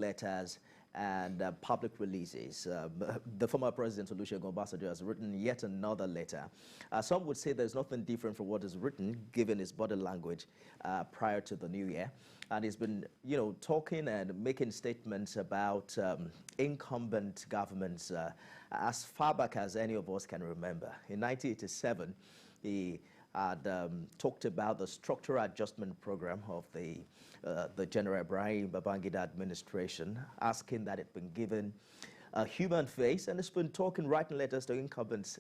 letters and public releases. The former President Olusegun Obasanjo has written yet another letter. Some would say there's nothing different from what is written, given his body language prior to the new year. And he's been, talking and making statements about incumbent governments as far back as any of us can remember. In 1987, he had talked about the structural adjustment program of the General Ibrahim Babangida administration, asking that it been given a human face, and it's been talking, writing letters to incumbents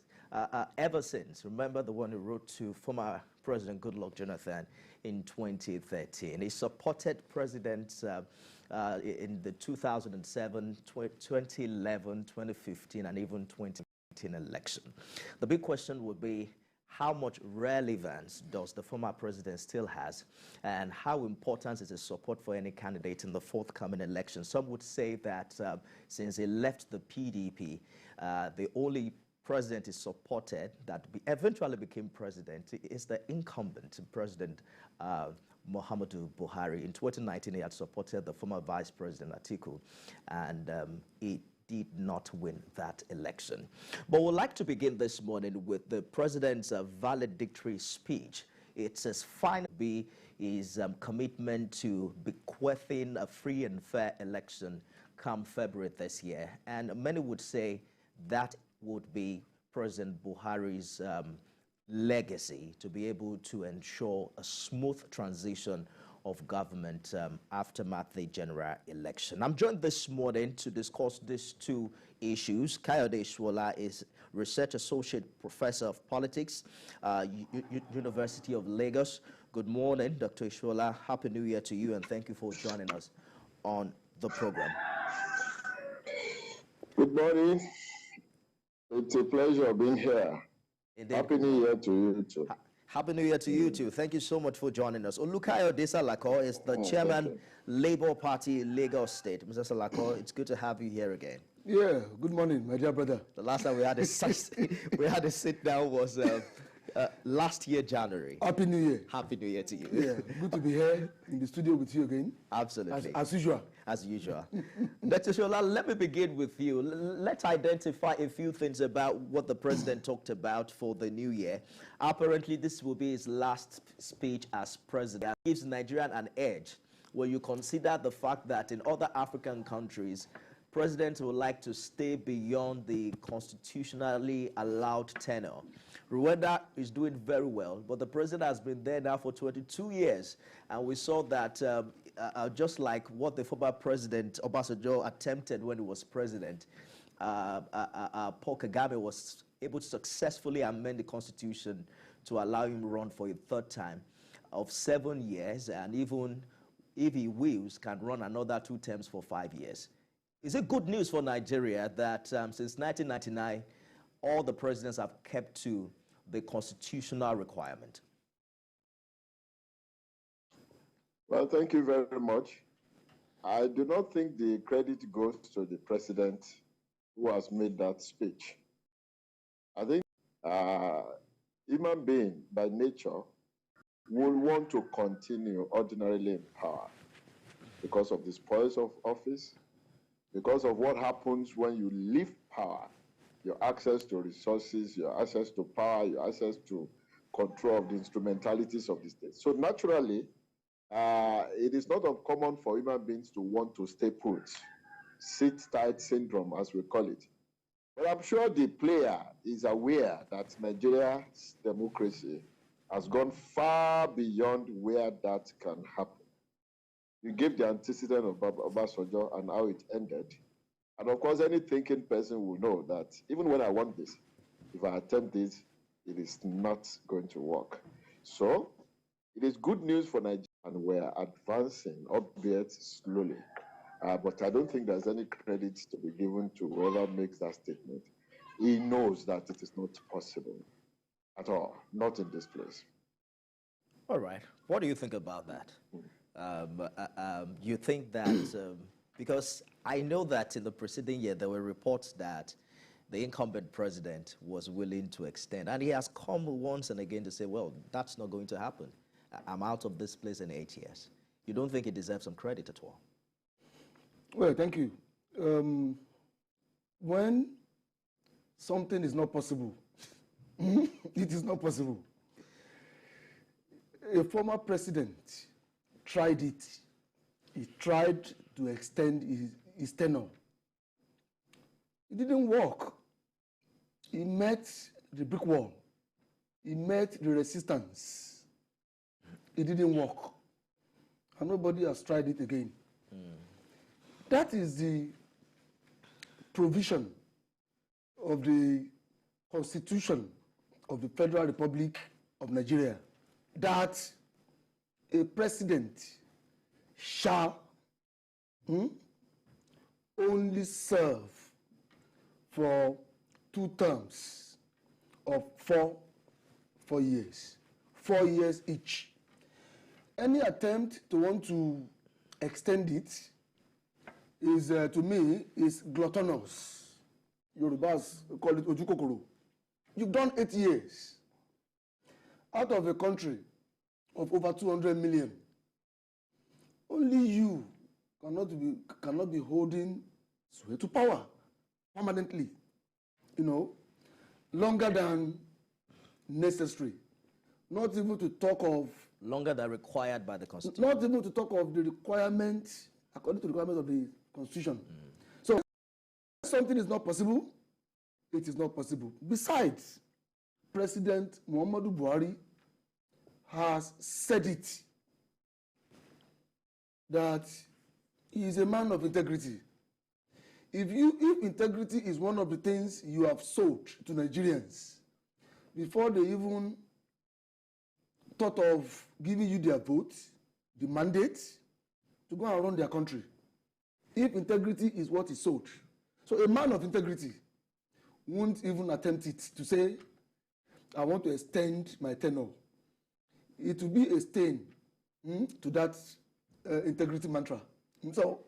ever since. Remember the one who wrote to former President Goodluck Jonathan in 2013. He supported presidents in the 2007, 2011, 2015, and even 2019 election. The big question would be, how much relevance does the former president still has, and how important is his support for any candidate in the forthcoming election? Some would say that since he left the PDP, the only president is supported that eventually became president is the incumbent president, Muhammadu Buhari. In 2019, he had supported the former vice president, Atiku, and he did not win that election. But we'd like to begin this morning with the president's valedictory speech. It's his final his commitment to bequeathing a free and fair election come February this year. And many would say that would be President Buhari's legacy, to be able to ensure a smooth transition of government aftermath the general election. I'm joined this morning to discuss these two issues. Kayode Shola is Research Associate Professor of Politics, University of Lagos. Good morning, Dr. Shola. Happy New Year to you, and thank you for joining us on the program. Good morning. It's a pleasure being here. Indeed. Happy New Year to you too. Happy New Year to you too. Thank you so much for joining us. Olukayo Salako is the chairman, Labour Party, Lagos State. Mr. Salako, it's good to have you here again. Yeah, good morning, my dear brother. The last time we had a sit down was last year, January. Happy New Year. Happy New Year to you. Yeah, good to be here in the studio with you again. Absolutely. As usual. As usual. Dr. Shola, let me begin with you. Let's identify a few things about what the president talked about for the new year. Apparently, this will be his last speech as president. It gives Nigeria an edge when you consider the fact that in other African countries, presidents would like to stay beyond the constitutionally allowed tenure. Rwanda is doing very well, but the president has been there now for 22 years. And we saw that just like what the former president Obasanjo attempted when he was president, Paul Kagame was able to successfully amend the constitution to allow him to run for a third time of 7 years, and even if he wills, can run another 2 terms for 5 years. Is it good news for Nigeria that since 1999, all the presidents have kept to the constitutional requirement? Well, thank you very much. I do not think the credit goes to the president who has made that speech. I think human being by nature will want to continue ordinarily in power because of the spoils of office, because of what happens when you leave power, your access to resources, your access to power, your access to control of the instrumentalities of the state. So naturally, it is not uncommon for human beings to want to stay put, sit tight syndrome, as we call it. But I'm sure the player is aware that Nigeria's democracy has gone far beyond where that can happen. You gave the antecedent of Obasanjo and how it ended. And of course, any thinking person will know that even when I want this, if I attempt this, it is not going to work. So it is good news for Nigeria, and we're advancing, albeit slowly. But I don't think there's any credit to be given to whoever makes that statement. He knows that it is not possible at all, not in this place. All right. What do you think about that? You think that, because I know that in the preceding year, there were reports that the incumbent president was willing to extend, and he has come once and again to say, well, that's not going to happen. I'm out of this place in 8 years. You don't think he deserves some credit at all? Well, thank you. When something is not possible, it is not possible. A former president tried it. He tried to extend his tenure. It didn't work. He met the brick wall. He met the resistance. It didn't work. And nobody has tried it again. That is the provision of the Constitution of the Federal Republic of Nigeria, that a president shall only serve for 2 terms of 4 years, 4 years each. Any attempt to want to extend it is, to me, is gluttonous. Yorubas call it ojukokoro. You've done 8 years out of a country of over 200 million. Only you cannot be holding sway to power permanently, longer than necessary. Not even to talk of Longer than required by the Constitution. not even to talk of the requirement, according to the requirements of the Constitution. So, if something is not possible, it is not possible. Besides, President Muhammadu Buhari has said it, that he is a man of integrity. If integrity is one of the things you have sold to Nigerians before they even thought of giving you their vote, the mandate to go and run their country, if integrity is what is sold, so a man of integrity won't even attempt it to say, I want to extend my tenure. It will be a stain to that integrity mantra. So,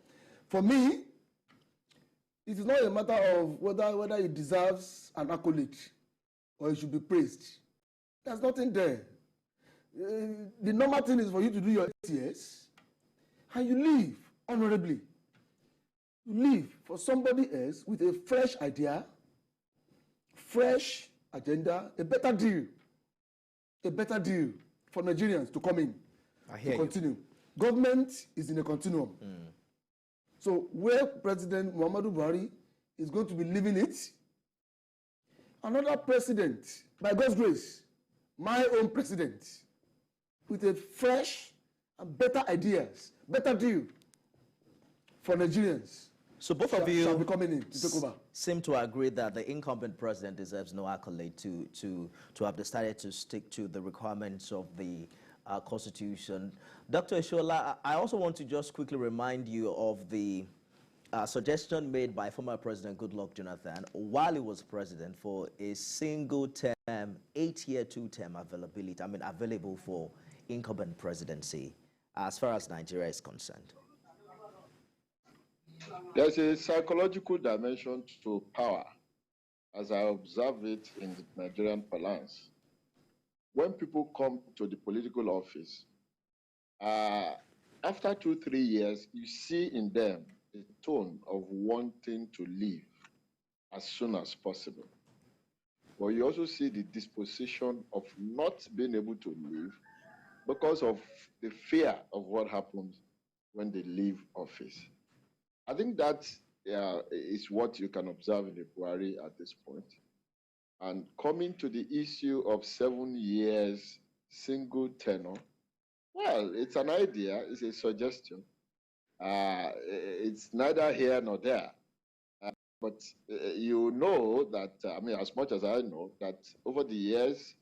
for me, it is not a matter of whether it deserves an accolade or it should be praised. There's nothing there. The normal thing is for you to do your 8 years and you leave honorably. You leave for somebody else with a fresh idea, fresh agenda, a better deal for Nigerians to come in, to continue. Government is in a continuum. So where President Muhammadu Buhari is going to be leaving it, another president, by God's grace, my own president, with a fresh and better ideas, better deal for Nigerians. So both of you shall be coming in to take over. Seem to agree that the incumbent president deserves no accolade to have decided to stick to the requirements of the Constitution. Dr. Ishola, I also want to just quickly remind you of the suggestion made by former President Goodluck Jonathan while he was president for a single term, 8-year, 2-term available for incumbent presidency as far as Nigeria is concerned. There's a psychological dimension to power, as I observe it in the Nigerian parlance. When people come to the political office, after 2-3 years, you see in them a tone of wanting to leave as soon as possible. But you also see the disposition of not being able to leave because of the fear of what happens when they leave office. I think that is what you can observe in the Buhari at this point. And coming to the issue of 7 years single tenure, well, it's an idea, it's a suggestion. It's neither here nor there. But you know that, as much as I know, that over the years,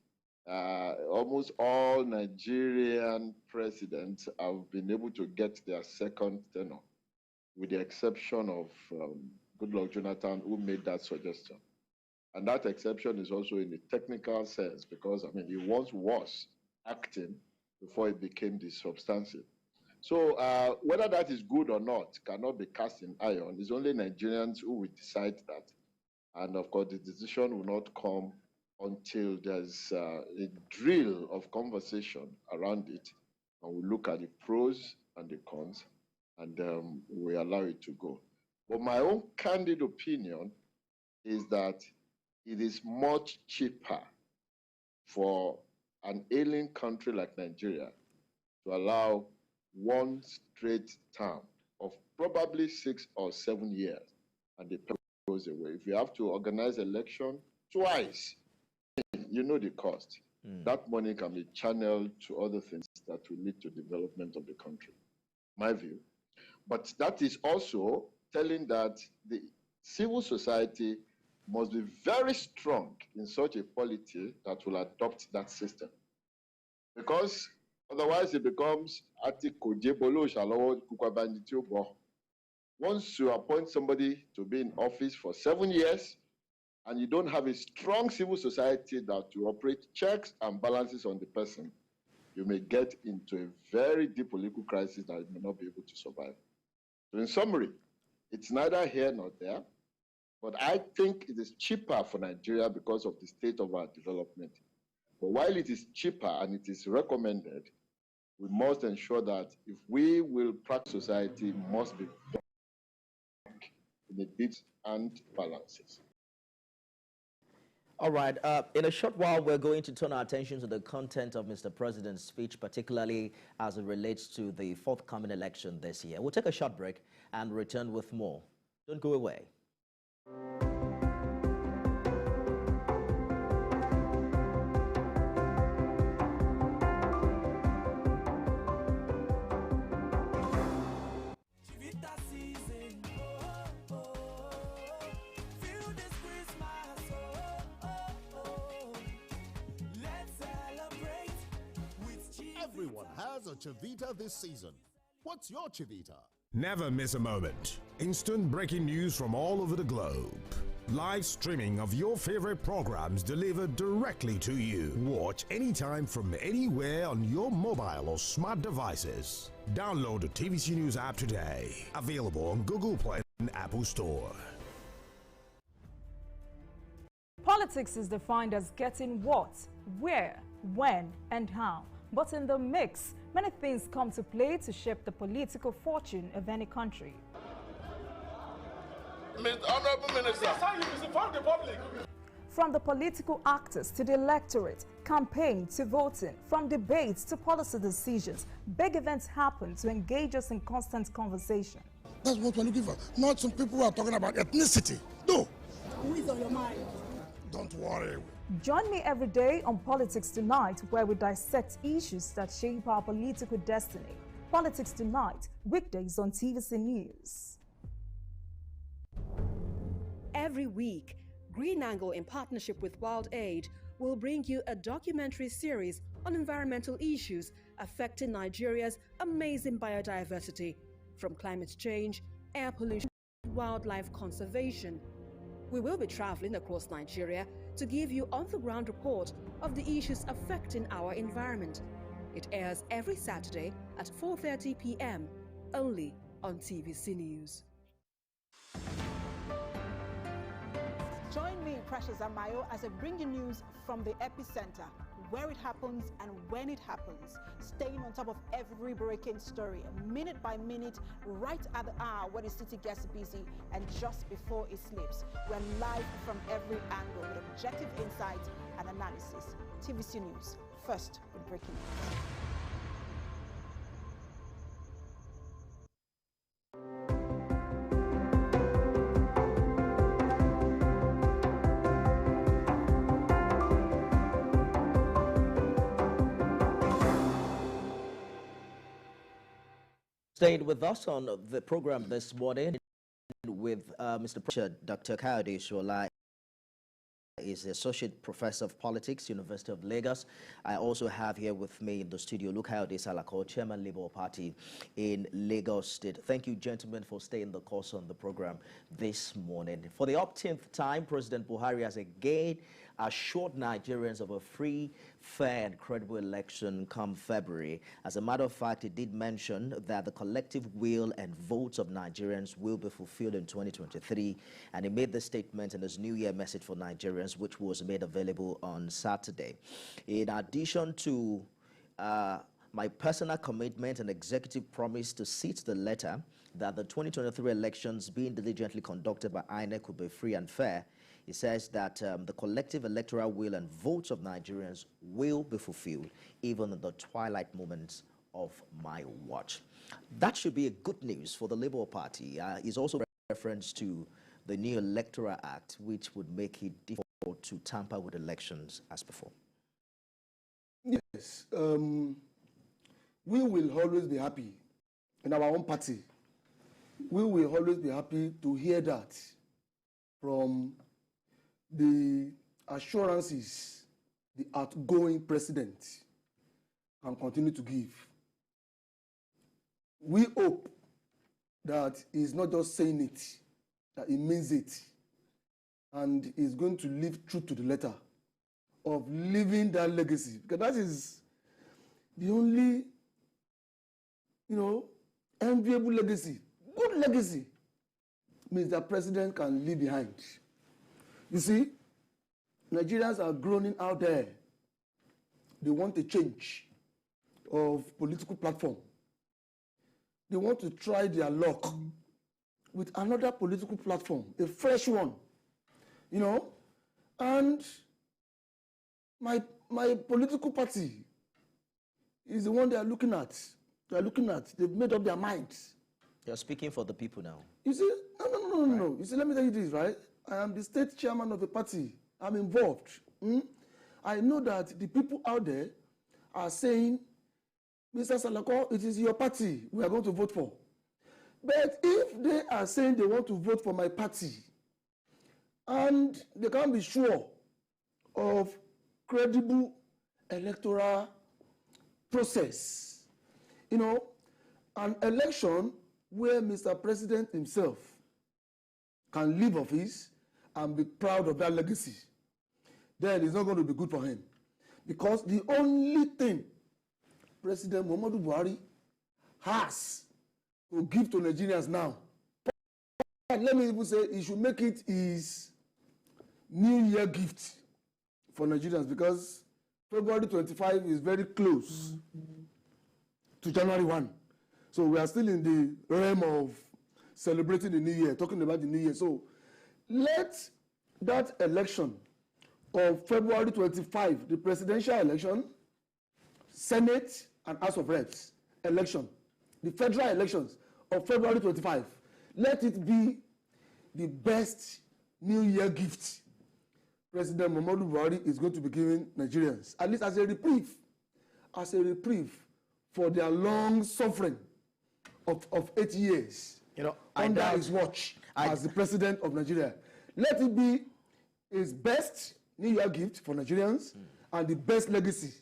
almost all Nigerian presidents have been able to get their second tenure, with the exception of Goodluck Jonathan, who made that suggestion. And that exception is also in the technical sense, because, he once was acting before it became the substantive. So whether that is good or not cannot be cast in iron. It's only Nigerians who will decide that. And of course, the decision will not come until there's a drill of conversation around it. And we look at the pros and the cons and we allow it to go. But my own candid opinion is that it is much cheaper for an ailing country like Nigeria to allow one straight term of probably 6 or 7 years, and the person goes away. If you have to organize election twice, you know the cost. That money can be channeled to other things that will lead to development of the country, my view. But that is also telling that the civil society must be very strong in such a polity that will adopt that system. Because otherwise it becomes once you appoint somebody to be in office for 7 years and you don't have a strong civil society that will operate checks and balances on the person, you may get into a very deep political crisis that you may not be able to survive. So in summary, it's neither here nor there, but I think it is cheaper for Nigeria because of the state of our development. But while it is cheaper and it is recommended, we must ensure that if we will practice society, must be in the bits and balances. All right. In a short while, we're going to turn our attention to the content of Mr. President's speech, particularly as it relates to the forthcoming election this year. We'll take a short break and return with more. Don't go away. Everyone has a Chivita this season. What's your Chivita? Never miss a moment. Instant breaking news from all over the globe. Live streaming of your favorite programs delivered directly to you. Watch anytime from anywhere on your mobile or smart devices. Download the TVC News app today. Available on Google Play and Apple Store. Politics is defined as getting what, where, when, and how. But in the mix, many things come to play to shape the political fortune of any country. Honorable Minister, that's how you misinform the public. From the political actors to the electorate, campaign to voting, from debates to policy decisions, big events happen to engage us in constant conversation. That's what we're looking for. Not some people who are talking about ethnicity. No. Who is on your mind? Don't worry. Join me every day on Politics Tonight, where we dissect issues that shape our political destiny. Politics Tonight, weekdays on TVC News. Every week, Green Angle, in partnership with Wild Aid, will bring you a documentary series on environmental issues affecting Nigeria's amazing biodiversity, from climate change, air pollution, wildlife conservation. We will be traveling across Nigeria to give you on-the-ground report of the issues affecting our environment. It airs every Saturday at 4:30 p.m. only on TVC News. Join me, Precious Amayo, as I bring you news from the epicenter, where it happens and when it happens, staying on top of every breaking story, minute by minute, right at the hour where the city gets busy and just before it sleeps. We're live from every angle with objective insight and analysis. TVC News, first with breaking news. Stayed with us on the program this morning with Mr. Dr. Kayode Shola is the Associate Professor of Politics, University of Lagos. I also have here with me in the studio Luke Kayode Salako, Chairman Labour Party in Lagos State. Thank you, gentlemen, for staying the course on the program this morning. For the 10th time, President Buhari has again assured Nigerians of a free, fair and credible election come February. As a matter of fact, he did mention that the collective will and votes of Nigerians will be fulfilled in 2023, and he made the statement in his New Year message for Nigerians, which was made available on Saturday. In addition to My personal commitment and executive promise to see to the letter that the 2023 elections being diligently conducted by INEC will be free and fair. He says that the collective electoral will and votes of Nigerians will be fulfilled, even in the twilight moments of my watch. That should be a good news for the Labour Party. He's also reference to the new Electoral Act, which would make it difficult to tamper with elections as before. Yes, we will always be happy in our own party. We will always be happy to hear that from the assurances the outgoing president can continue to give. We hope that he's not just saying it, that he means it, and is going to live true to the letter of living that legacy, because that is the only, enviable legacy. Good legacy means that president can leave behind. You see, Nigerians are groaning out there. They want a change of political platform. They want to try their luck with another political platform, a fresh one, and my political party is the one they are looking at. They've made up their minds. You're speaking for the people now. You see, no. You see, let me tell you this, right? I am the state chairman of the party. I'm involved. I know that the people out there are saying, Mr. Salako, it is your party we are going to vote for. But if they are saying they want to vote for my party, and they can't be sure of credible electoral process, an election where Mr. President himself can leave office and be proud of that legacy, then it's not going to be good for him. Because the only thing President Muhammadu Buhari has to give to Nigerians now, let me even say, he should make it his New Year gift for Nigerians, because February 25 is very close to January 1. So we are still in the realm of celebrating the New Year, talking about the New Year. So let that election of February 25, the presidential election, Senate and House of Reps election, the federal elections of February 25, let it be the best New Year gift President Muhammadu Buhari is going to be giving Nigerians, at least as a reprieve for their long suffering of 8 years under his watch as the president of Nigeria. Let it be his best New Year gift for Nigerians and the best legacy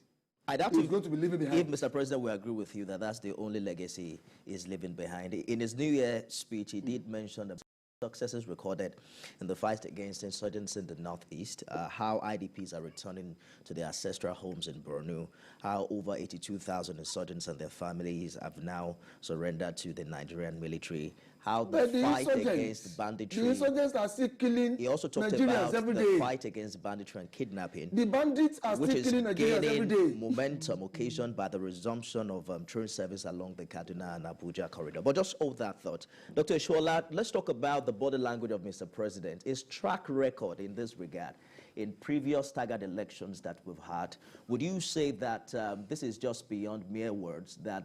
he's going to be leaving behind. If Mr. President will agree with you that that's the only legacy he's leaving behind. In his New Year speech, he did mention the successes recorded in the fight against insurgents in the northeast, how IDPs are returning to their ancestral homes in Borno, how over 82,000 insurgents and their families have now surrendered to the Nigerian military, how the fight against banditry. The insurgents are still killing He also talked Nigerians about every the day. fight against banditry and kidnapping. The bandits are still killing Nigerians every day. Momentum occasioned by the resumption of train service along the Kaduna and Abuja corridor. But just hold that thought. Dr. Ishola, let's talk about the body language of Mr. President. His track record in this regard in previous staggered elections that we've had. Would you say that this is just beyond mere words, that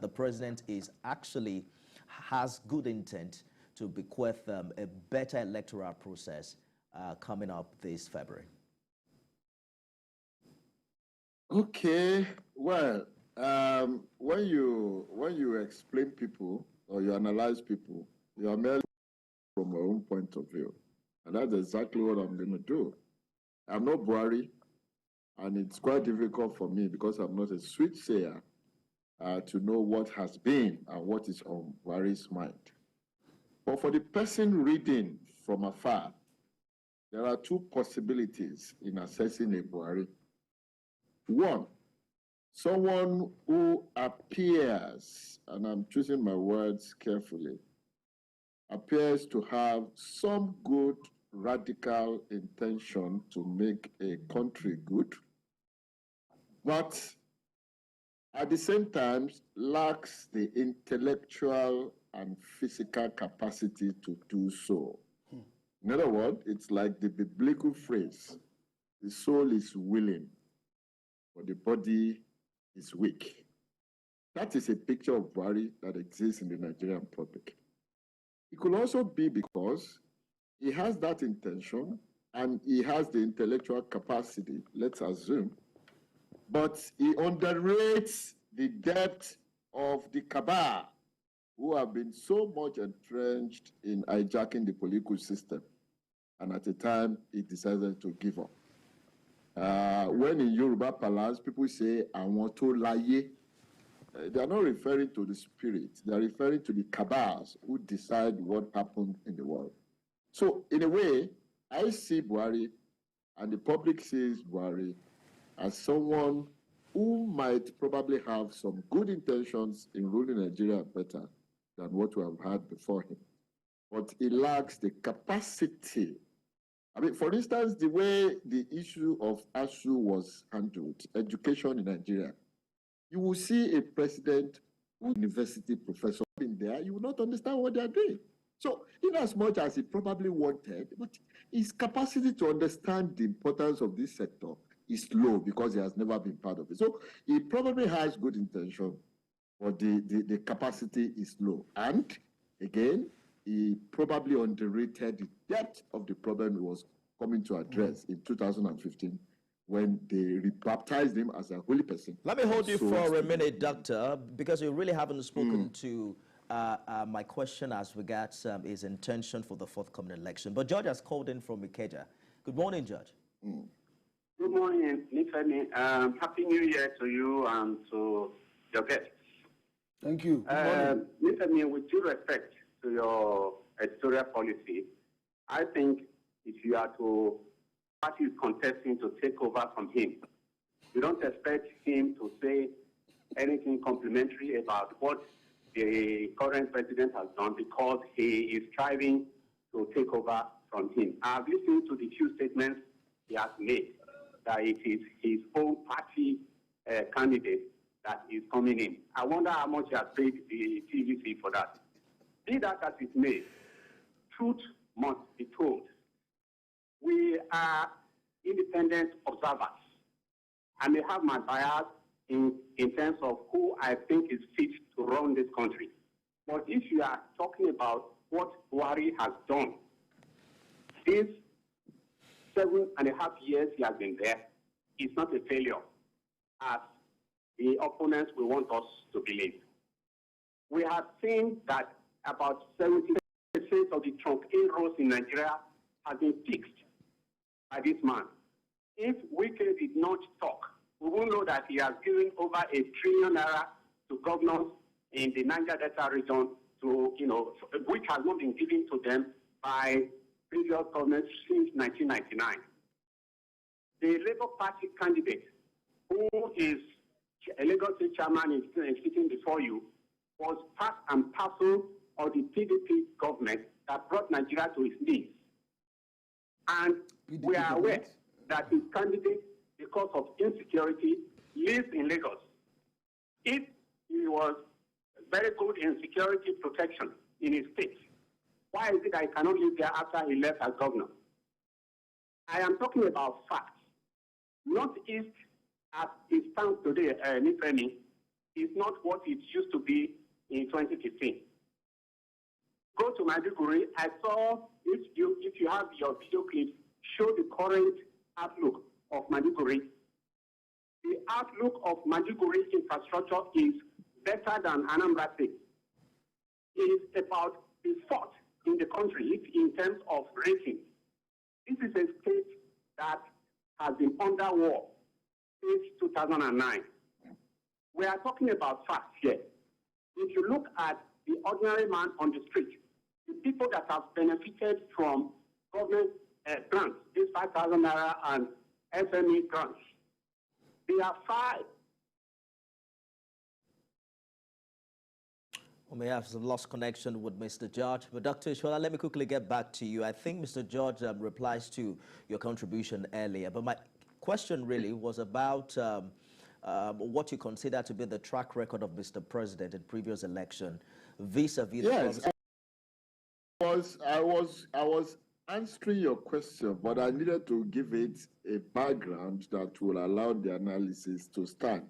the president is actually has good intent to bequeath a better electoral process coming up this February? Okay, well, when you explain people or you analyze people, you are merely from your own point of view, and that's exactly what I'm going to do. I'm not Buhari, and it's quite difficult for me because I'm not a soothsayer to know what has been and what is on Buhari's mind. But for the person reading from afar, there are two possibilities in assessing a Buhari. One, someone who appears, and I'm choosing my words carefully, appears to have some good radical intention to make a country good, but at the same time lacks the intellectual and physical capacity to do so. In other words, it's like the biblical phrase, the soul is willing, but the body is weak. That is a picture of Buhari that exists in the Nigerian public. It could also be because he has that intention and he has the intellectual capacity, let's assume, but he underrates the depth of the cabal who have been so much entrenched in hijacking the political system. And at the time, he decided to give up. When in Yoruba parlance, people say, "Àwọn tó láyé," they are not referring to the spirit. They are referring to the cabals who decide what happened in the world. So, in a way, I see Buhari, and the public sees Buhari, as someone who might probably have some good intentions in ruling Nigeria better than what we have had before him. But he lacks the capacity. I mean, for instance, the way the issue of ASU was handled, education in Nigeria, you will see a president who is a university professor in there, you will not understand what they are doing. So, in as much as he probably wanted, but his capacity to understand the importance of this sector is low because he has never been part of it. So, he probably has good intention, but the capacity is low. And, again, he probably underrated the depth of the problem he was coming to address in 2015 when they rebaptized him as a holy person. Let me hold you for a minute, Doctor, because you really haven't spoken to my question as regards his intention for the forthcoming election. But George has called in from Ikeja. Good morning, George. Good morning, Nifemi. Happy New Year to you and to your guests. Thank you. Nifemi, with due respect to your editorial policy, I think if you are to party is contesting to take over from him, you don't expect him to say anything complimentary about what the current president has done because he is striving to take over from him. I've listened to the few statements he has made that it is his own party candidate that is coming in. I wonder how much he has paid the TVC for that. Be that as it may, truth must be told. We are independent observers. I may have my bias in terms of who I think is fit to run this country. But if you are talking about what Buhari has done, these 7.5 years he has been there, it's not a failure, as the opponents will want us to believe. We have seen that about 70% of the trunk A roads in Nigeria has been fixed by this man. If Wike did not talk, we will know that he has given over $1 trillion to governors in the Niger Delta region, to which has not been given to them by previous governments since 1999. The Labour Party candidate, who is a Lagos State chairman, is sitting before you, was part and parcel of the PDP government that brought Nigeria to its knees. And we are aware that his candidate, because of insecurity, lives in Lagos. If he was very good in security protection in his state, why is it that he cannot live there after he left as governor? I am talking about facts. Northeast, as it stands today, Nifemi, is not what it used to be in 2015. Go to Maiduguri. I saw, if you have your video clips, show the current outlook of Maiduguri. The outlook of Maiduguri infrastructure is better than Anambra State. It is about the fourth in the country in terms of rating. This is a state that has been under war since 2009. We are talking about facts here. If you look at the ordinary man on the street, the people that have benefited from government grants, these 5,000 naira and SME grants, they are far. We may have some lost connection with Mr. George, but Dr. Ishola, let me quickly get back to you. I think Mr. George replies to your contribution earlier, but my question really was about what you consider to be the track record of Mr. President in previous election vis-a-vis Yes, the I was answering your question, but I needed to give it a background that will allow the analysis to stand.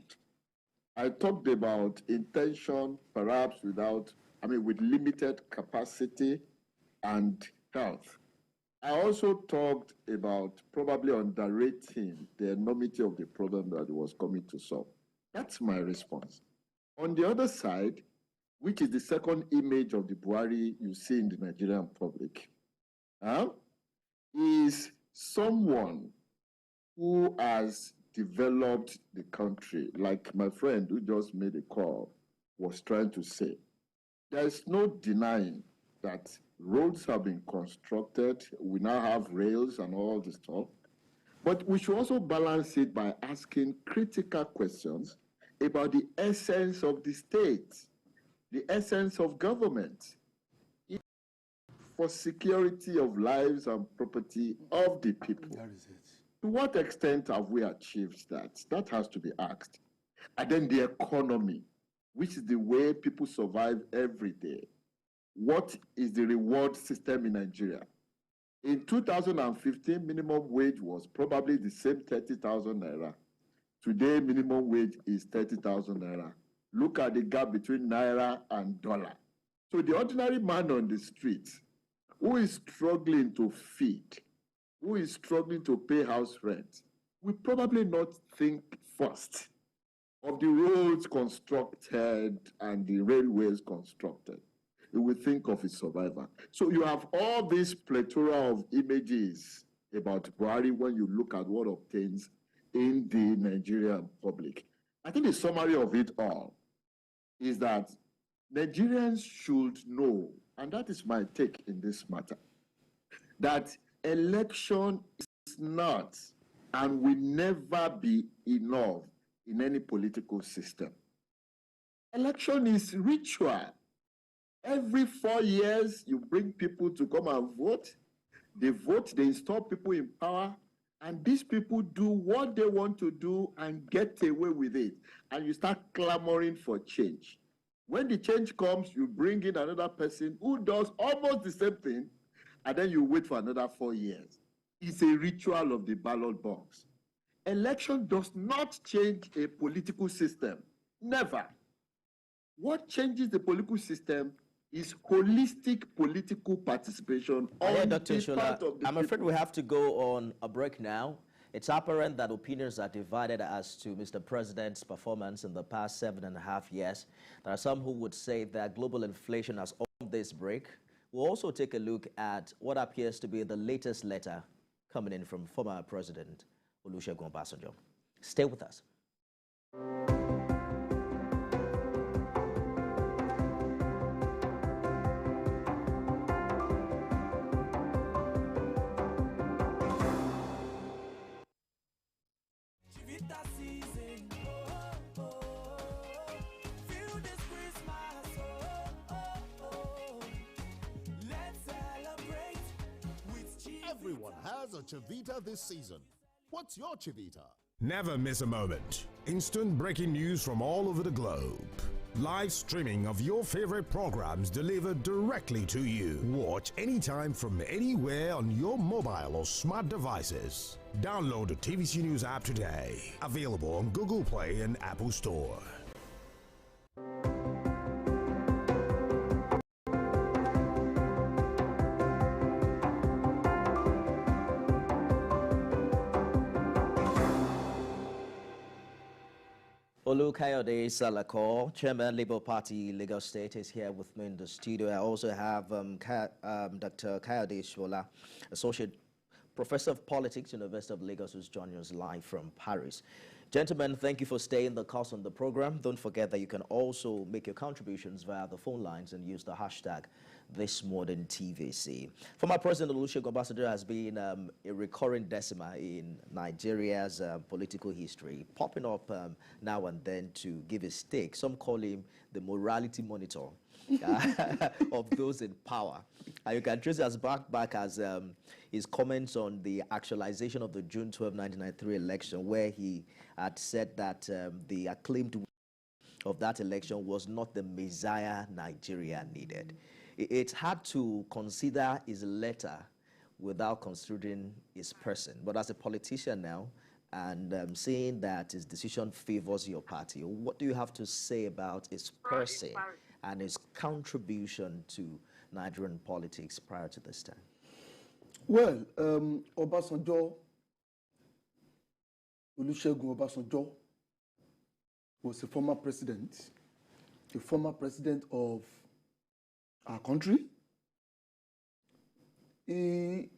I talked about intention, perhaps with limited capacity and health. I also talked about probably underrating the enormity of the problem that it was coming to solve. That's my response. On the other side, which is the second image of the Buhari you see in the Nigerian public, is someone who has developed the country, like my friend who just made a call was trying to say. There is no denying that roads have been constructed. We now have rails and all this stuff. But we should also balance it by asking critical questions about the essence of the state, the essence of government, for security of lives and property of the people. That is it. To what extent have we achieved that? That has to be asked. And then the economy, which is the way people survive every day. What is the reward system in Nigeria? In 2015, minimum wage was probably the same 30,000 naira. Today, minimum wage is 30,000 naira. Look at the gap between naira and dollar. So the ordinary man on the street who is struggling to feed, who is struggling to pay house rent, will probably not think first of the roads constructed and the railways constructed. He will think of his survival. So you have all this plethora of images about Buhari when you look at what obtains in the Nigerian public. I think the summary of it all is that Nigerians should know, and that is my take in this matter, that election is not and will never be enough in any political system. Election is ritual. Every 4 years, you bring people to come and vote. They vote, they install people in power, and these people do what they want to do and get away with it. And you start clamoring for change. When the change comes, you bring in another person who does almost the same thing, and then you wait for another 4 years. It's a ritual of the ballot box. Election does not change a political system. Never. What changes the political system is holistic political participation on Dr. the Shola, part of the I'm afraid people. we have to go on a break now. It's apparent that opinions are divided as to Mr. President's performance in the past 7.5 years. There are some who would say that global inflation has earned this break. We'll also take a look at what appears to be the latest letter coming in from former President Olusegun Obasanjo. Stay with us. Everyone has a Chivita this season. What's your Chivita? Never miss a moment. Instant breaking news from all over the globe. Live streaming of your favorite programs delivered directly to you. Watch anytime from anywhere on your mobile or smart devices. Download the TVC News app today. Available on Google Play and Apple Store. Kayode Salako, Chairman, Labour Party, Lagos State, is here with me in the studio. I also have Dr. Kayode Shola, Associate Professor of Politics, University of Lagos, who's joining us live from Paris. Gentlemen, thank you for staying the course on the program. Don't forget that you can also make your contributions via the phone lines and use the hashtag ThisModernTVC. Former President Olusegun Obasanjo has been a recurring decima in Nigeria's political history, popping up now and then to give his take. Some call him the morality monitor. of those in power. You can trace as back as his comments on the actualization of the June 12, 1993 election, where he had said that the acclaimed of that election was not the Messiah Nigeria needed. It's hard to consider his letter without considering his person. But as a politician now, and saying that his decision favors your party, what do you have to say about his person and his contribution to Nigerian politics prior to this time? Well, Obasanjo, Olusegun Obasanjo, was a former president of our country. He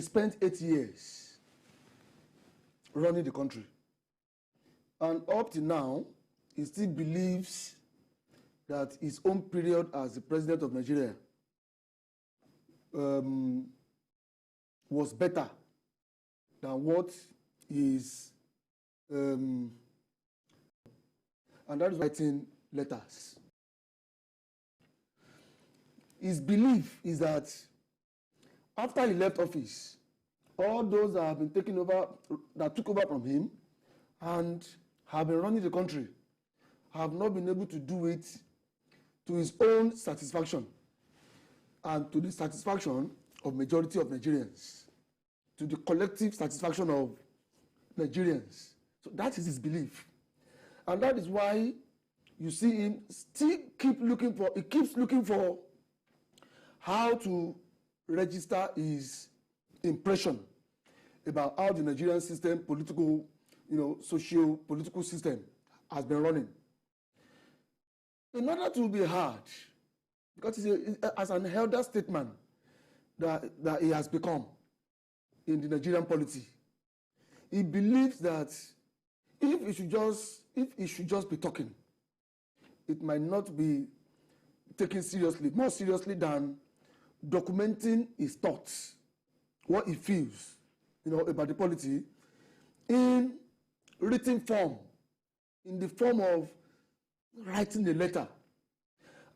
spent 8 years running the country. And up to now, he still believes that his own period as the president of Nigeria was better than what is, and that is writing letters. His belief is that after he left office, all those that have been taken over, that took over from him and have been running the country, have not been able to do it to his own satisfaction and to the satisfaction of majority of Nigerians, to the collective satisfaction of Nigerians. So that is his belief. And that is why you see him still keeps looking for how to register his impression about how the Nigerian system, political, socio-political system has been running. In order to be heard, because as an elder statesman that he has become in the Nigerian polity, he believes that if he should just be talking, it might not be taken seriously, more seriously than documenting his thoughts, what he feels, about the polity, in written form, in the form of writing a letter.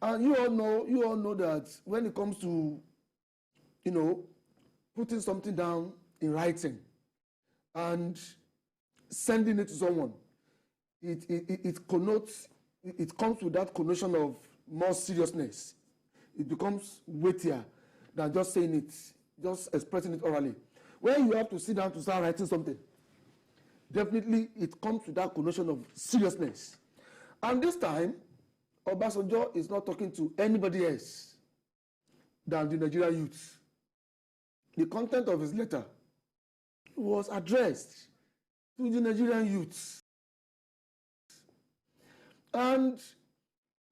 And you all know that when it comes to, putting something down in writing and sending it to someone, it comes with that connotation of more seriousness. It becomes weightier than just saying it, just expressing it orally. When you have to sit down to start writing something, definitely it comes with that connotation of seriousness. And this time, Obasanjo is not talking to anybody else than the Nigerian youth. The content of his letter was addressed to the Nigerian youth. And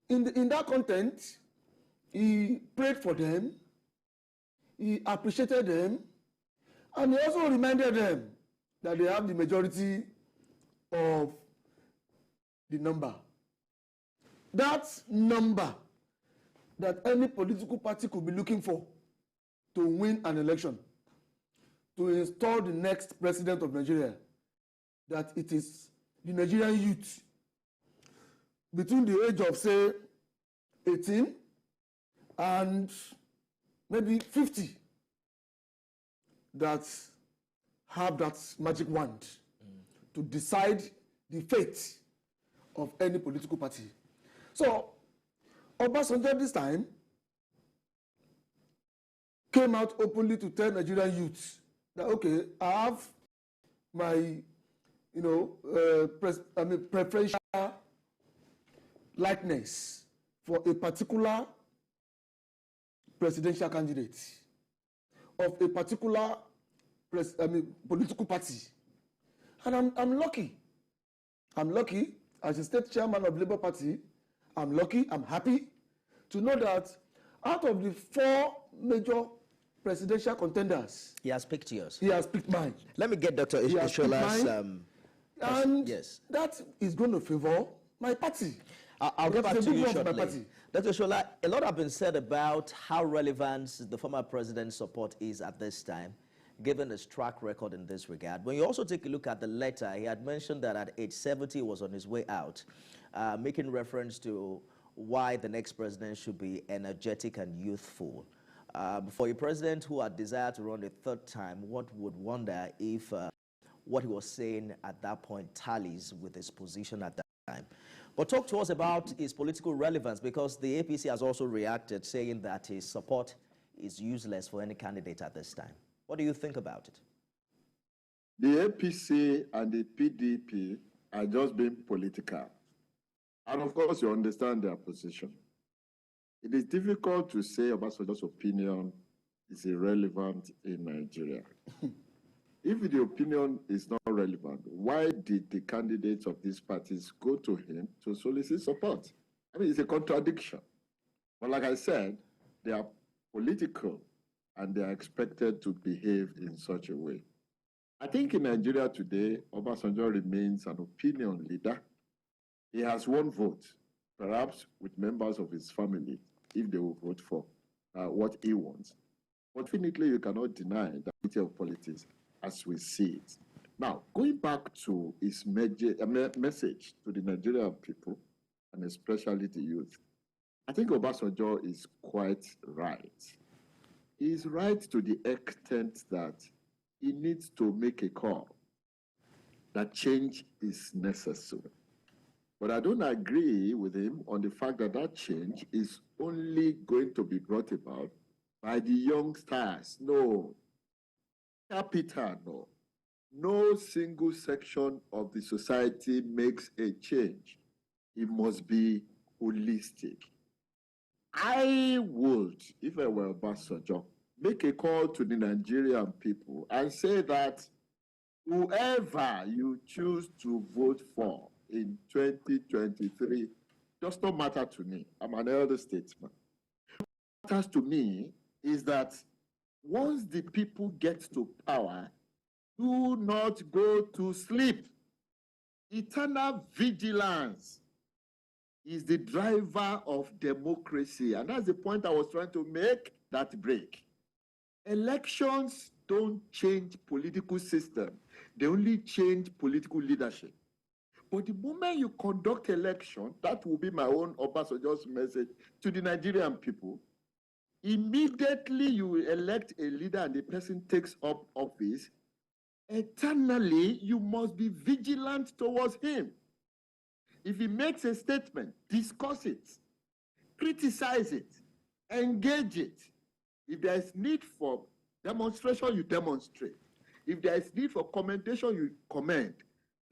in that content, he prayed for them, he appreciated them, and he also reminded them that they have the majority of the number. That number that any political party could be looking for to win an election, to install the next president of Nigeria, that it is the Nigerian youth between the age of, say, 18 and maybe 50 that have that magic wand to decide the fate of any political party. So, Obasanjo this time came out openly to tell Nigerian youths that, okay, I have my, preferential likeness for a particular presidential candidate of a particular political party. And I'm lucky. I'm lucky as a state chairman of the Labour Party. I'm lucky, I'm happy to know that out of the 4 major presidential contenders, he has picked yours. He has picked mine. Let me get Dr. Ishola's and yes. That is going to favor my party. I'll get back to you shortly. Dr. Ishola, a lot have been said about how relevant the former president's support is at this time, given his track record in this regard. When you also take a look at the letter, he had mentioned that at age 70 he was on his way out, making reference to why the next president should be energetic and youthful. For a president who had desired to run a third time, one would wonder if what he was saying at that point tallies with his position at that time. But talk to us about his political relevance, because the APC has also reacted, saying that his support is useless for any candidate at this time. What do you think about it? The APC and the PDP are just being political. And of course, you understand their position. It is difficult to say Obasanjo's opinion is irrelevant in Nigeria. If the opinion is not relevant, why did the candidates of these parties go to him to solicit support? I mean, it's a contradiction. But like I said, they are political and they are expected to behave in such a way. I think in Nigeria today, Obasanjo remains an opinion leader. He has one vote, perhaps with members of his family, if they will vote for what he wants. But definitely, you cannot deny the reality of politics as we see it. Now, going back to his message to the Nigerian people, and especially the youth, I think Obasanjo is quite right. He is right to the extent that he needs to make a call that change is necessary. But I don't agree with him on the fact that that change is only going to be brought about by the young stars. No. Capital, no. No single section of the society makes a change. It must be holistic. I would, if I were Obasanjo, make a call to the Nigerian people and say that whoever you choose to vote for in 2023 does not matter to me. I'm an elder statesman. What matters to me is that once the people get to power, do not go to sleep. Eternal vigilance is the driver of democracy. And that's the point I was trying to make that break. Elections don't change political system. They only change political leadership. But the moment you conduct election, that will be my own Obasanjo's message to the Nigerian people. Immediately you will elect a leader and the person takes up office, eternally you must be vigilant towards him. If he makes a statement, discuss it, criticize it, engage it. If there is need for demonstration, you demonstrate. If there is need for commendation, you commend.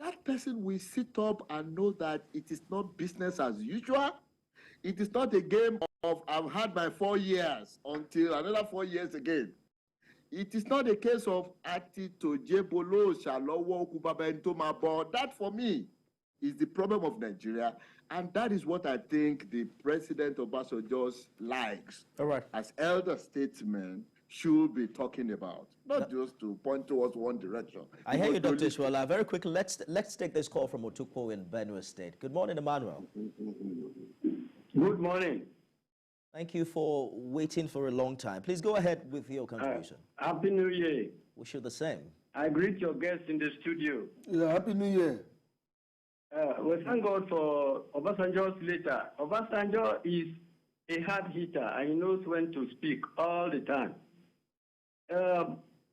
That person will sit up and know that it is not business as usual. It is not a game of I've had my 4 years until another 4 years again. It is not a case of Atito Jebolo Shalowo Kubabento. That for me is the problem of Nigeria, and that is what I think the president of Obasanjo likes. All right. As elder statesmen should be talking about, not just to point towards one direction. I hear you, Dr. Ishwala. Very quickly, let's take this call from Otukpo in Benue State. Good morning, Emmanuel. Good morning. Thank you for waiting for a long time. Please go ahead with your contribution. Happy New Year. Wish you the same. I greet your guests in the studio. Yeah, Happy New Year. We thank God for Obasanjo's letter. Obasanjo is a hard hitter and he knows when to speak all the time.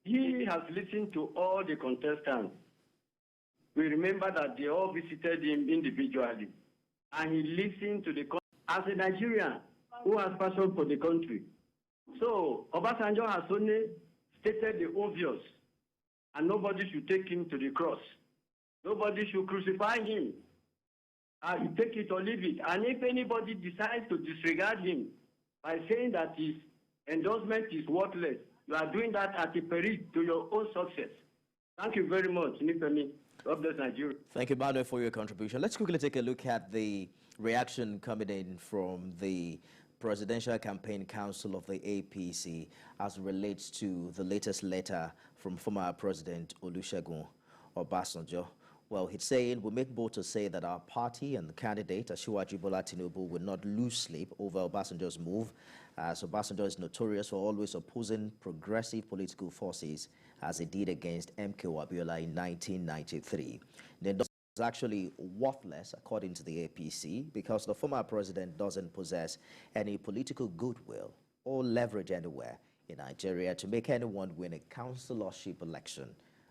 He has listened to all the contestants. We remember that they all visited him individually. And he listened to the as a Nigerian who has passion for the country. So Obasanjo has only stated the obvious, and nobody should take him to the cross. Nobody should crucify him. You take it or leave it. And if anybody decides to disregard him by saying that his endorsement is worthless, you are doing that at a peril to your own success. Thank you very much, Nifemi. God bless Nigeria. Thank you, Manu, for your contribution. Let's quickly take a look at the reaction coming in from the Presidential Campaign Council of the APC as relates to the latest letter from former President Olusegun Obasanjo. Well, he's saying, we make bold to say that our party and the candidate, Asiwaju Bola Tinubu, will not lose sleep over Obasanjo's move, as Obasanjo is notorious for always opposing progressive political forces, as he did against MK Abiola in 1993. is actually worthless, according to the APC, because the former president doesn't possess any political goodwill or leverage anywhere in Nigeria to make anyone win a councillorship election,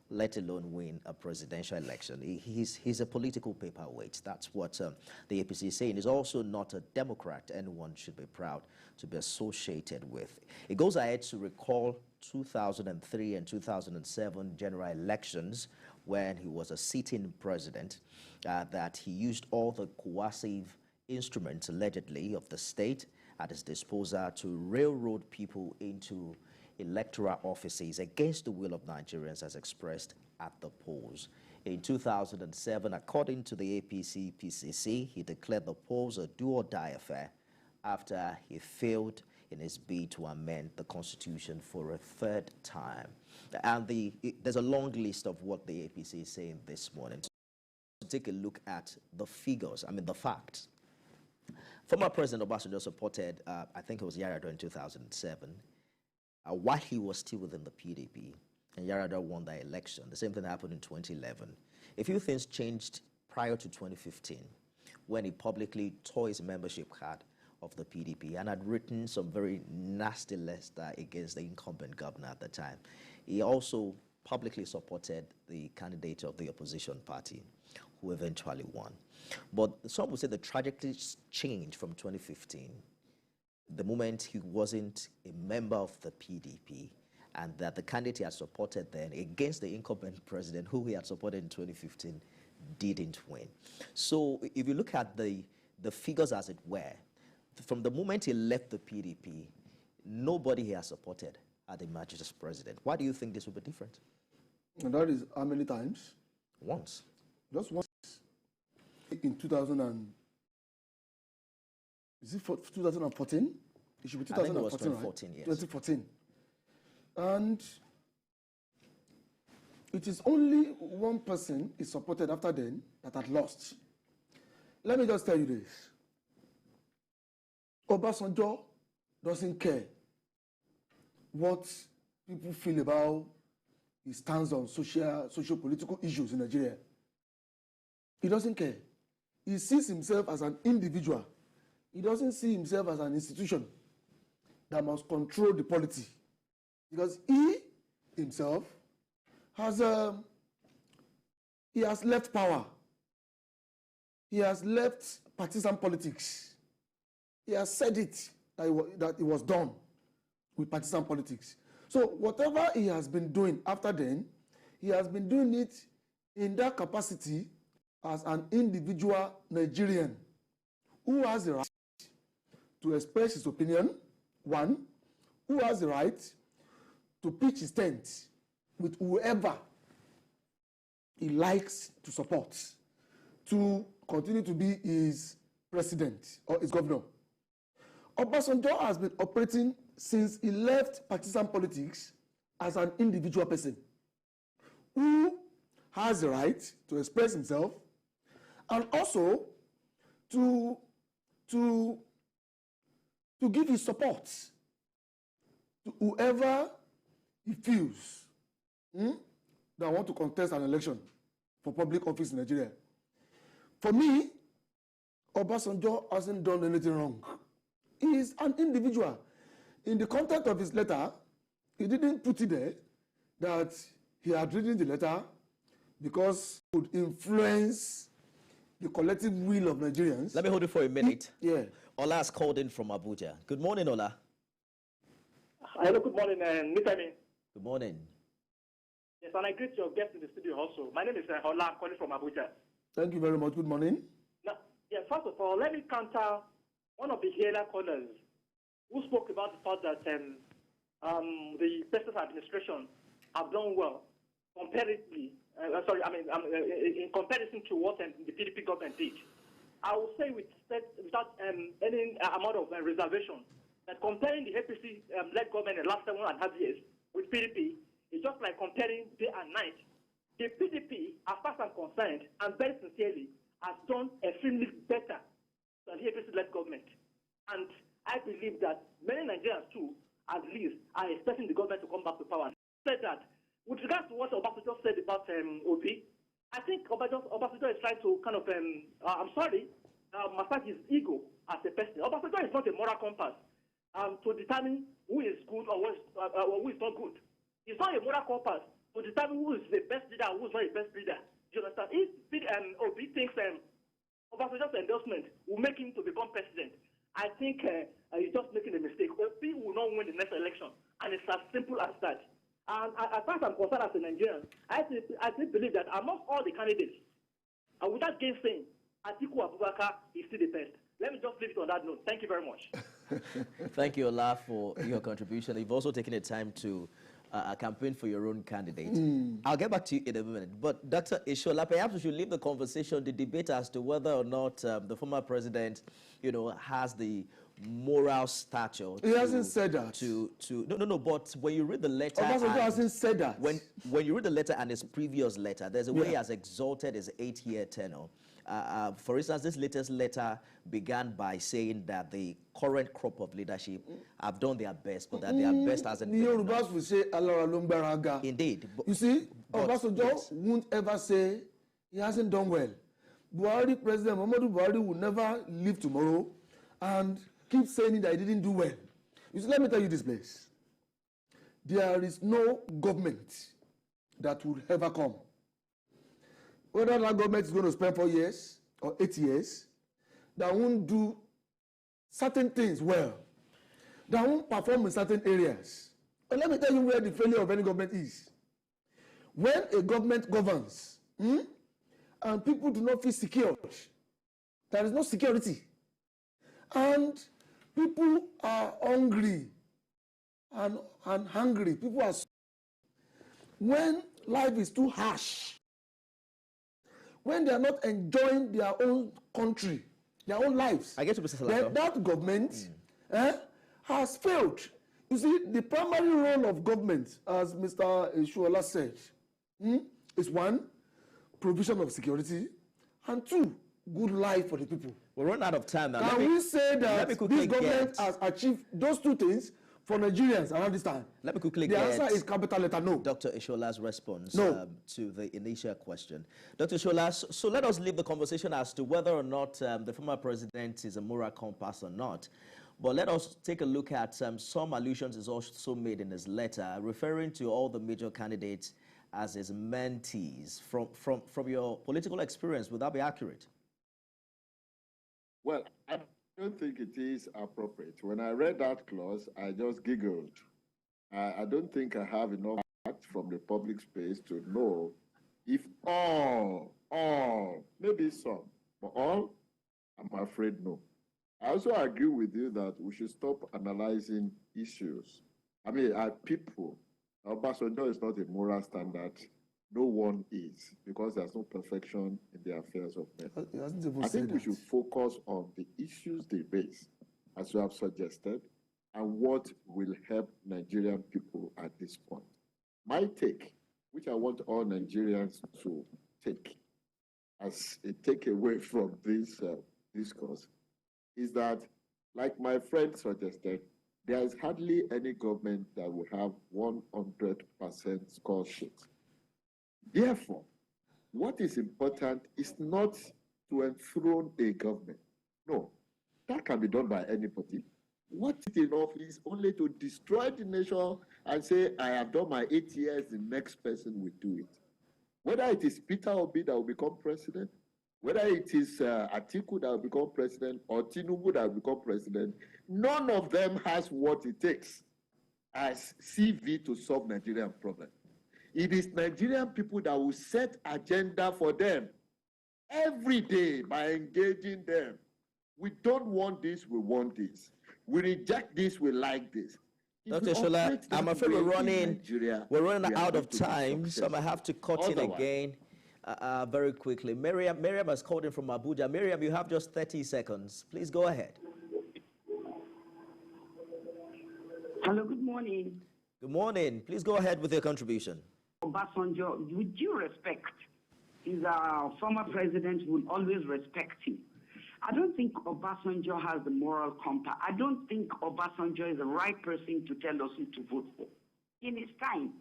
let alone win a presidential election. He's a political paperweight. That's what the APC is saying. He's also not a Democrat anyone should be proud to be associated with. It goes ahead to recall 2003 and 2007 general elections when he was a sitting president, that he used all the coercive instruments, allegedly, of the state at his disposal to railroad people into electoral offices against the will of Nigerians as expressed at the polls. In 2007, according to the APC-PCC, he declared the polls a do-or-die affair after he failed in his bid to amend the Constitution for a third time. And there's a long list of what the APC is saying this morning. So take a look at the figures, the facts. Former President Obasanjo supported, I think it was Yar'Adua in 2007, while he was still within the PDP, and Yar'Adua won the election. The same thing happened in 2011. A few things changed prior to 2015, when he publicly tore his membership card of the PDP and had written some very nasty letter against the incumbent governor at the time. He also publicly supported the candidate of the opposition party, who eventually won. But some would say the trajectory changed from 2015, the moment he wasn't a member of the PDP, and that the candidate he had supported then against the incumbent president, who he had supported in 2015, didn't win. So if you look at the figures as it were, from the moment he left the PDP, nobody he has supported had emerged as president. Why do you think this will be different? And that is how many times? Once. Just once. In 2014? It should be 2014, I think it was 2014, right? yes. 2014. And it is only one person is supported after then that had lost. Let me just tell you this. Obasanjo doesn't care what people feel about his stance on socio-political issues in Nigeria. He doesn't care. He sees himself as an individual. He doesn't see himself as an institution that must control the polity. Because he himself has left power. He has left partisan politics. He has said it, that it was done with partisan politics. So whatever he has been doing after then, he has been doing it in that capacity as an individual Nigerian who has the right to express his opinion, one, who has the right to pitch his tent with whoever he likes to support, to continue to be his president or his governor. Obasanjo has been operating since he left partisan politics as an individual person who has the right to express himself and also to give his support to whoever he feels that want to contest an election for public office in Nigeria. For me, Obasanjo hasn't done anything wrong. He is an individual. In the content of his letter, he didn't put it there that he had written the letter because it would influence the collective will of Nigerians. Let me hold it for a minute. Yeah. Ola has called in from Abuja. Good morning, Ola. Hello, good morning, Mr. Min. Good morning. Yes, and I greet your guest in the studio also. My name is Ola. I'm calling from Abuja. Thank you very much. Good morning. Now, yes, first of all, let me counter one of the earlier callers who spoke about the fact that the President's administration have done well comparatively. In comparison to what the PDP government did. I will say without any amount of reservation that comparing the APC-led government in the last 7.5 years with PDP is just like comparing day and night. The PDP, as far as I'm concerned, and very sincerely, has done extremely better than the APC-led government. And I believe that many Nigerians too, at least, are expecting the government to come back to power. Said that, with regards to what Obasanjo said about Obi, I think Obasanjo is trying to kind of, I'm sorry, massage his ego as a person. Obasanjo is not a moral compass to determine who is good or who is not good. It's not a moral compass to determine who is the best leader and who is not the best leader. Do you understand? If Obi thinks Obasanjo's endorsement will make him to become president, I think he's just making a mistake. Obi will not win the next election, and it's as simple as that. And as far as I'm concerned as a Nigerian, I still believe that among all the candidates, without gainsaying, Atiku Abubakar is still the best. Let me just leave it on that note. Thank you very much. Thank you, Ola, for your contribution. You've also taken the time to campaign for your own candidate. I'll get back to you in a minute. But Dr. Ishola, perhaps we should leave the conversation, the debate as to whether or not the former president, has the moral stature. He hasn't said that. No. But when you read the letter, Obasanjo hasn't said that. When you read the letter and his previous letter, there's a way he has exalted his 8-year tenure. For instance, this latest letter began by saying that the current crop of leadership have done their best, but that their best hasn't been enough. Yorubas will say, "Alara Lumbaraga." Indeed. You see, Obasanjo won't ever say he hasn't done well. President Muhammadu Buhari will never live tomorrow and keep saying that he didn't do well. You see, let me tell you this place. There is no government that will ever come. Whether that government is going to spend 4 years or 8 years, that won't do certain things well, that won't perform in certain areas. But let me tell you where the failure of any government is. When a government governs and people do not feel secure, there is no security. And people are hungry and hungry. People are... When life is too harsh, when they are not enjoying their own country, their own lives, that government has failed. You see, the primary role of government, as Mr. Ishola said, is one, provision of security, and two, good life for the people. We're running out of time now. Can we say that this government has achieved those two things for Nigerians around this time? Let me quickly The answer is capital letter no. Dr. Ishola's response to the initial question. Dr. Ishola, so let us leave the conversation as to whether or not the former president is a moral compass or not. But let us take a look at some allusions is also made in his letter, referring to all the major candidates as his mentees. From your political experience, would that be accurate? Well, I don't think it is appropriate. When I read that clause, I just giggled. I don't think I have enough facts from the public space to know if all, maybe some, but all, I'm afraid no. I also agree with you that we should stop analyzing issues. I mean, people, Obasanjo is not a moral standard. No one is, because there's no perfection in the affairs of men. I think we should focus on the issues they raise, as you have suggested, and what will help Nigerian people at this point. My take, which I want all Nigerians to take as a takeaway from this discourse, is that, like my friend suggested, there is hardly any government that will have 100% score sheet. Therefore, what is important is not to enthrone a government. No, that can be done by anybody. What is enough is only to destroy the nation and say, I have done my 8 years, the next person will do it. Whether it is Peter Obi that will become president, whether it is Atiku that will become president, or Tinubu that will become president, none of them has what it takes as CV to solve Nigerian problem. It is Nigerian people that will set agenda for them every day by engaging them. We don't want this, we want this. We reject this, we like this. Dr. Shola, I'm afraid we're running out of time, so I have to cut in again very quickly. Miriam has called in from Abuja. Miriam, you have just 30 seconds. Please go ahead. Hello, good morning. Good morning. Please go ahead with your contribution. Obasanjo, with due respect, is our former president will always respect him. I don't think Obasanjo has the moral compass. I don't think Obasanjo is the right person to tell us who to vote for. In his time,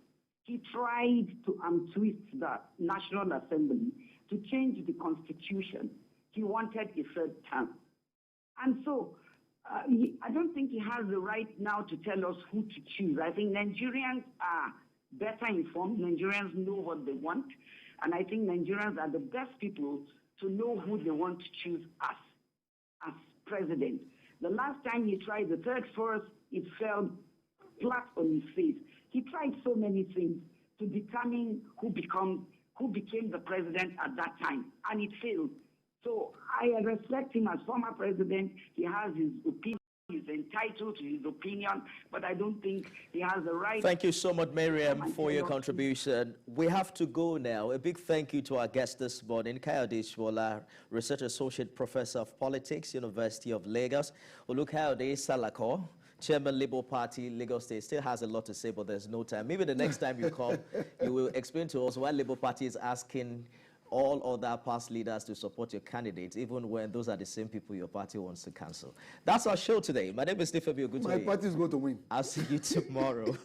he tried to untwist the National Assembly to change the Constitution. He wanted a third term. And so I don't think he has the right now to tell us who to choose. I think Nigerians are better informed. Nigerians know what they want. And I think Nigerians are the best people to know who they want to choose as president. The last time he tried the third force, it fell flat on his face. He tried so many things to determine who became the president at that time, and it failed. So I respect him as former president. He has his opinion. He's entitled to his opinion, but I don't think he has the right. Thank you so much, Miriam, for your contribution. We have to go now. A big thank you to our guest this morning, Kayode Shola, Research Associate Professor of Politics, University of Lagos. Olukayode Salako, Chairman, Labour Party, Lagos State, still has a lot to say, but there's no time. Maybe the next time you come, you will explain to us why Labour Party is asking all other past leaders to support your candidates, even when those are the same people your party wants to cancel. That's our show today. My name is Stephen Biogutoye. My party is going to win. I'll see you tomorrow.